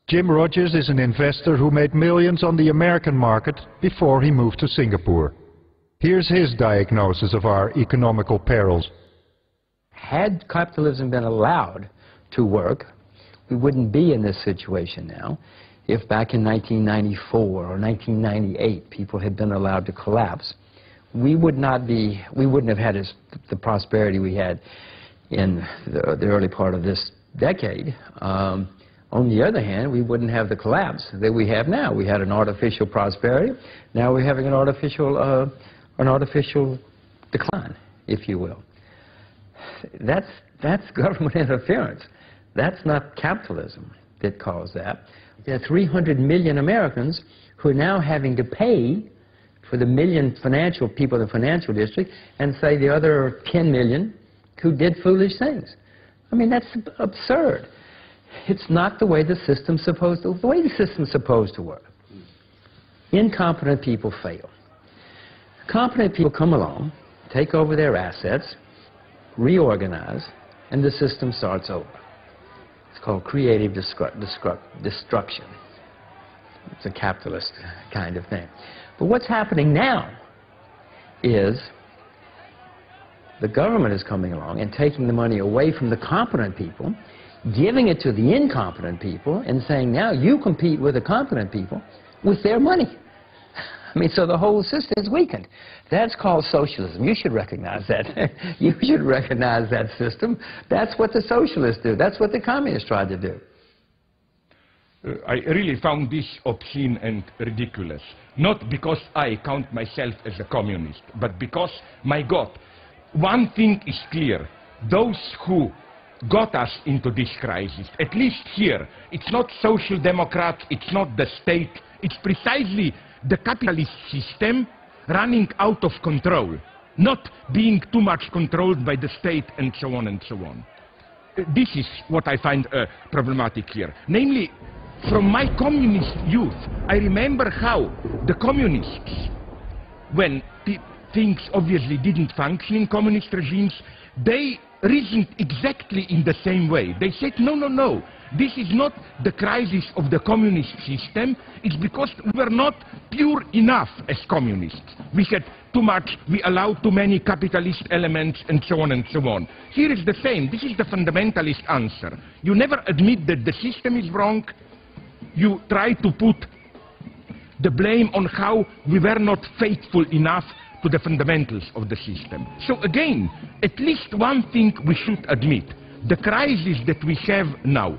Jim Rogers is an investor who made millions on the American market before he moved to Singapore. Here's his diagnosis of our economical perils. Had capitalism been allowed to work, we wouldn't be in this situation now. If back in 1994 or 1998 people had been allowed to collapse, we wouldn't have had the prosperity we had in the early part of this decade. On the other hand, we wouldn't have the collapse that we have now. We had an artificial prosperity. Now we're having an artificial decline, if you will. That's government interference. That's not capitalism that caused that. There are 300 million Americans who are now having to pay for the million financial people in the financial district and say the other 10 million who did foolish things. I mean, that's absurd. It's not the way the system's supposed to, the way the system's supposed to work. Incompetent people fail. Competent people come along, take over their assets, reorganize, and the system starts over. It's called creative destruction. It's a capitalist kind of thing. But what's happening now is the government is coming along and taking the money away from the competent people, giving it to the incompetent people, and saying, now you compete with the competent people with their money. I mean, so the whole system is weakened. That's called socialism. You should recognize that. You should recognize that system. That's what the socialists do. That's what the communists tried to do. I really found this obscene and ridiculous. Not because I count myself as a communist, but because, my God, one thing is clear. Those who got us into this crisis, at least here, it's not social democrats, it's not the state, it's precisely the capitalist system running out of control, not being too much controlled by the state, and so on and so on. This is what I find problematic here. Namely, from my communist youth, I remember how the communists, when things obviously didn't function in communist regimes, they reasoned exactly in the same way. They said, no, no, no, this is not the crisis of the communist system, it's because we were not pure enough as communists. We had too much, we allowed too many capitalist elements, and so on and so on. Here is the same, this is the fundamentalist answer. You never admit that the system is wrong, you try to put the blame on how we were not faithful enough to the fundamentals of the system. So again, at least one thing we should admit, the crisis that we have now,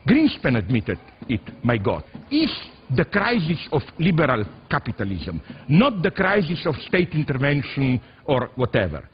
Greenspan admitted it, my God, is the crisis of liberal capitalism, not the crisis of state intervention or whatever.